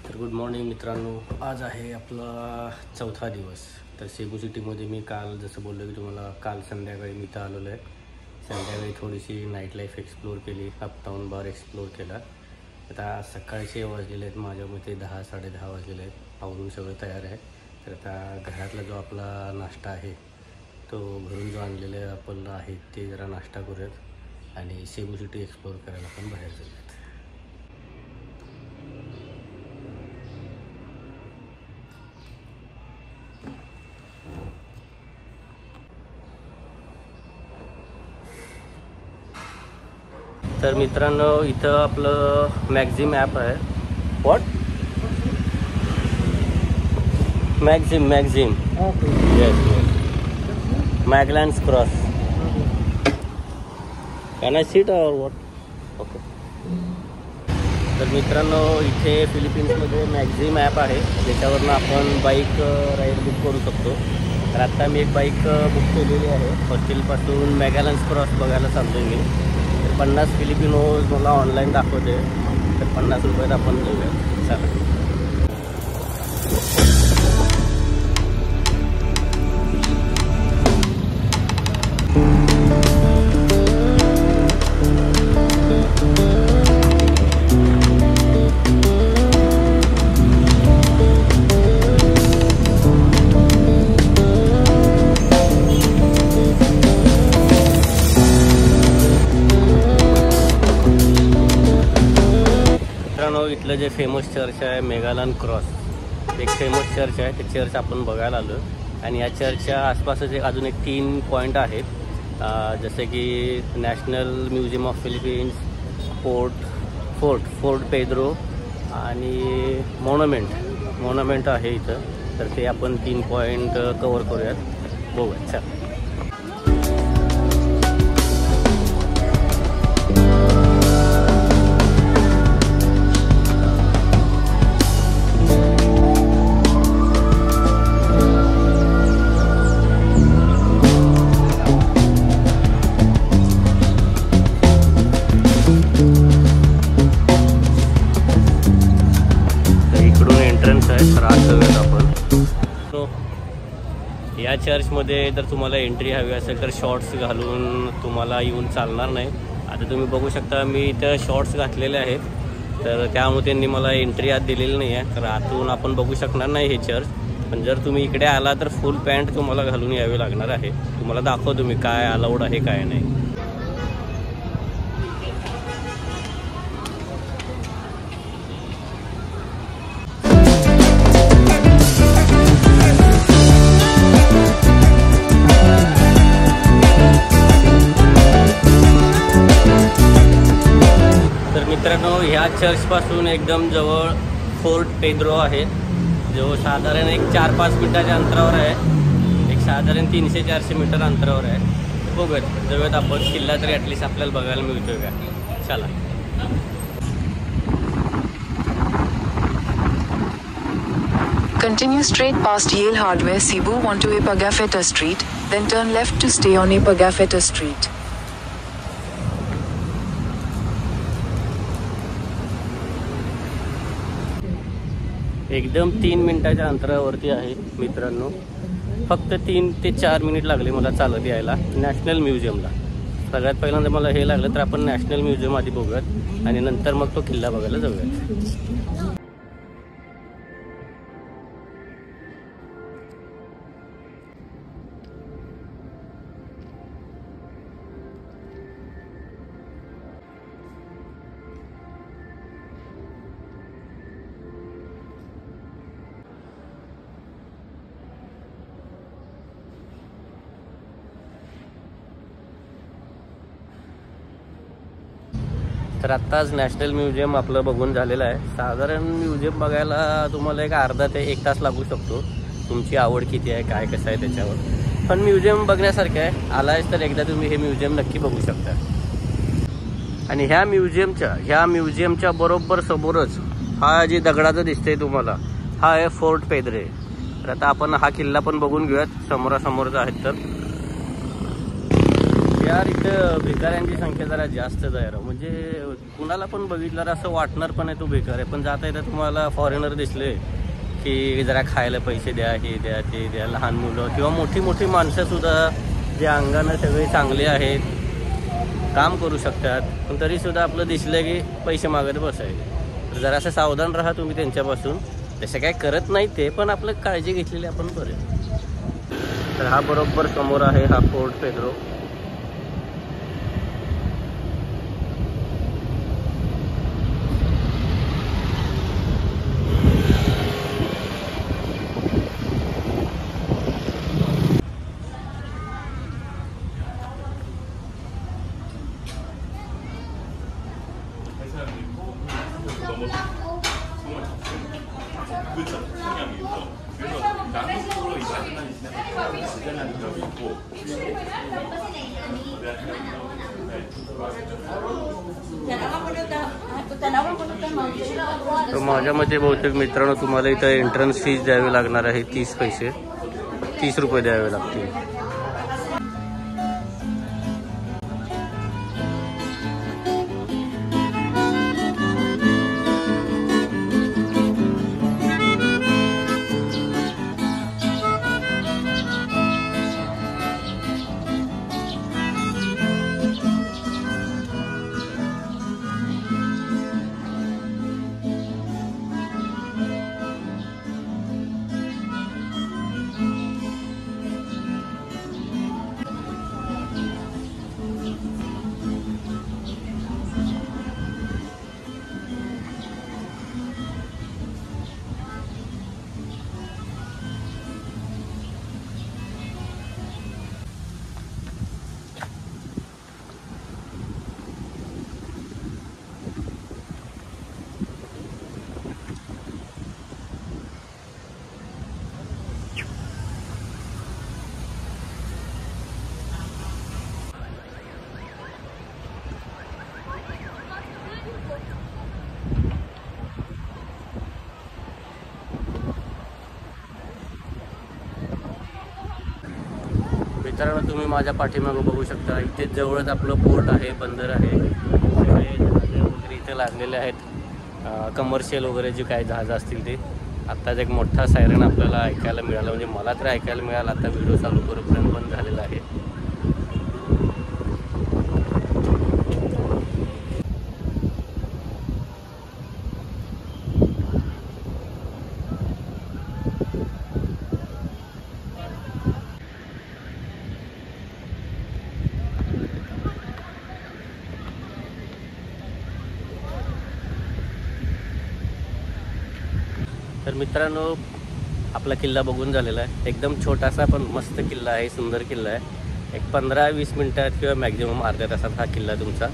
तर good morning मित्रांनो, आज आहे आपला चौथा दिवस. तर सेबू सिटीमध्ये मी काल जसं बोललो की तुम्हाला, काल संध्याकाळी मी इथं आलेलो आहे. संध्याकाळी थोडीशी नाईट लाईफ एक्सप्लोर केली, अपटाऊन बार एक्सप्लोर केला. आता सकाळचे वाजलेले आहेत, माझ्या मते 10-10:30 वाजलेले आहेत. आवरून सगळं तयार आहे. तर आता घरातला जो आपला नाश्ता आहे, तो घरून जो आणलेले आपण आहे ते जरा नाश्ता करूयात आणि सेबू सिटी एक्सप्लोर करायला आपण बाहेर जाऊयात. तर मित्रांनो, इथं आपलं मॅक्झिम ॲप आहे. What? Maxim yes yes, Maglands cross. Can I sit or what? Okay. तर मित्रांनो, इथे फिलिपिन्समध्ये मॅक्झिम ॲप आहे, ज्याच्यावरनं आपण बाईक राईड बुक करू शकतो. तर आत्ता मी एक बाईक बुक केलेली आहे. हॉस्टेलपासून मॅगलँड्स क्रॉस बघायला चाललो आहे मी. 50 फिलिपिनोज मला ऑनलाईन दाखवते. तर 50 रुपयात आपण जाऊया. चला. इथलं जे फेमस चर्च आहे मेगालन क्रॉस, एक फेमस चर्च आहे. ते चर्च आपण बघायला आलो. आणि या चर्चच्या आसपासच अजून एक 3 पॉईंट आहेत, जसे की national museum of Philippines, fort Pedro आणि मॉन्युमेंट आहे इथं. तर ते आपण 3 पॉईंट कवर करूयात. बघूया. चला. या चर्चमध्ये जर तुम्हाला एंट्री हवी असेल तर शॉर्ट्स घालून तुम्हाला येऊन चालणार नाही. आता तुम्ही बघू शकता, मी इथं शॉर्ट्स घातलेले आहेत, तर त्यामुळे त्यांनी मला एंट्री आत दिलेली नाही आहे. तर आतून आपण बघू शकणार नाही हे चर्च. पण जर तुम्ही इकडे आला तर फुल पॅन्ट तुम्हाला घालून यावे लागणार आहे. तुम्हाला दाखवतो मी काय अलाउड आहे काय नाही. मित्रांनो, ह्या चर्चपासून एकदम जवळ फोर्ट पेद्रो आहे, जो साधारण एक 4-5 मिनिटाच्या अंतरावर आहे. एक साधारण 300-400 मीटर अंतरावर आहे. बघूयात, जवळ आपण किल्ला तरी ॲटलिस्ट आपल्याला बघायला मिळतोय का. चला. Continue straight past Yale Hardware Cebu onto Ipagafetta Street, then turn left to stay on Ipagafetta Street. एकदम 3 मिनिटाच्या अंतरावरती आहे मित्रांनो. फक्त 3 ते 4 मिनिट लागले मला चालत यायला नॅशनल म्युझियमला. सगळ्यात पहिल्यांदा मला हे लागलं, तर आपण नॅशनल म्युझियम आधी बघूयात आणि नंतर मग तो किल्ला बघायला जाऊयात. तर आत्ताच नॅशनल म्युझियम आपलं बघून झालेलं आहे. साधारण म्युझियम बघायला तुम्हाला एक अर्धा ते 1 तास लागू शकतो. तुमची आवड किती आहे, काय कसं आहे त्याच्यावर. पण म्युझियम बघण्यासारखं आहे. आलायच तर एकदा तुम्ही हे म्युझियम नक्की बघू शकता. आणि ह्या म्युझियमच्या बरोबर समोरच हा जे दगडाचं दिसतंय तुम्हाला, हा आहे फोर्ट पेद्रे. तर आता आपण हा किल्ला पण बघून घेऊयात, समोरासमोरच आहेत. तर यार इथं भिकाऱ्यांची संख्या जरा जास्तच आहे. म्हणजे कुणाला पण बघितलं असं वाटणार पण आहे तो भिकार आहे. पण जाता येतं तुम्हाला फॉरेनर दिसले की जरा खायला पैसे द्या, हे द्या, ते द्या. लहान मुलं किंवा मोठी मोठी माणसंसुद्धा जे अंगानं सगळे चांगले आहेत, काम करू शकतात, पण तरीसुद्धा आपलं दिसलं की पैसे मागत बसायचे. तर जरासं सावधान राहा तुम्ही त्यांच्यापासून. तसं काय करत नाही ते, पण आपलं काळजी घेतलेली आपण बरे. तर हा बरोबर समोर आहे हा फोर्ट पेड्रो. तर माझ्या मते बहुतेक मित्रांनो तुम्हाला इथं एंट्रन्स फीज द्यावी लागणार आहे. 30 पैसे, 30 रुपये द्यावे लागतील. मित्रांनो तुम्ही माझ्या पाठीमागं बघू शकता, इथे जवळच आपलं पोर्ट आहे, बंदर आहे. सगळे जहाज वगैरे इथे लागलेले आहेत. कमर्शियल वगैरे जे काही जहाजं असतील ते. आत्ताच एक मोठा सायरन आपल्याला ऐकायला मिळाला, म्हणजे मला तर ऐकायला मिळाला. आता व्हिडिओ चालू करूपर्यंत बंद झालेला आहे. तर मित्रांनो आपला किल्ला बघून झालेला आहे. एकदम छोटासा पण मस्त किल्ला आहे, सुंदर किल्ला आहे. एक 15-20 मिनटात किंवा मॅक्झिमम अर्ध्या तासात हा किल्ला तुमचा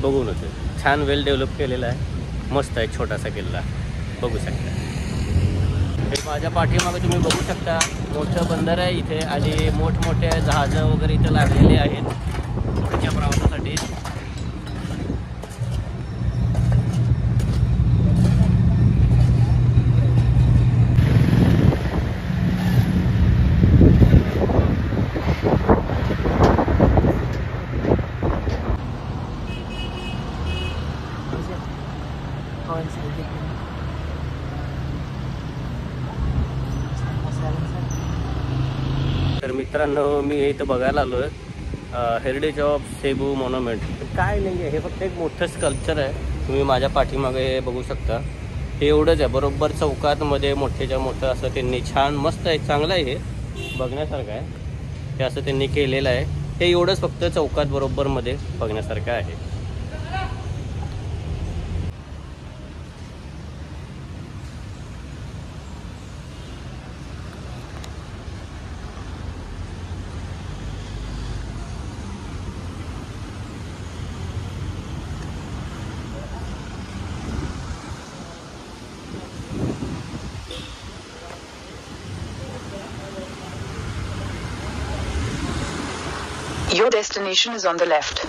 बघून होतो. छान वेल डेव्हलप केलेला आहे, मस्त आहे छोटासा किल्ला, बघू शकता. हे माझ्या पाठीमागे तुम्ही बघू शकता मोठं बंदर आहे इथे, आणि मोठमोठे जहाजं वगैरे इथे लागलेले आहेत पुढच्या प्रवासासाठी. तर मित्रांनो मी इथं बघायला आलो आहे हेरिटेज ऑफ सेबू मॉन्युमेंट. काय नाही आहे, हे फक्त एक मोठं स्कल्पचर आहे. तुम्ही माझ्या पाठीमागे बघू शकता, हे एवढंच आहे. बरोबर चौकातमध्ये मोठेच्या मोठं असं त्यांनी छान मस्त आहे, चांगलं आहे, हे बघण्यासारखं आहे. हे असं त्यांनी केलेलं आहे. हे एवढंच फक्त चौकात बरोबरमध्ये बघण्यासारखं आहे. Your destination is on the left.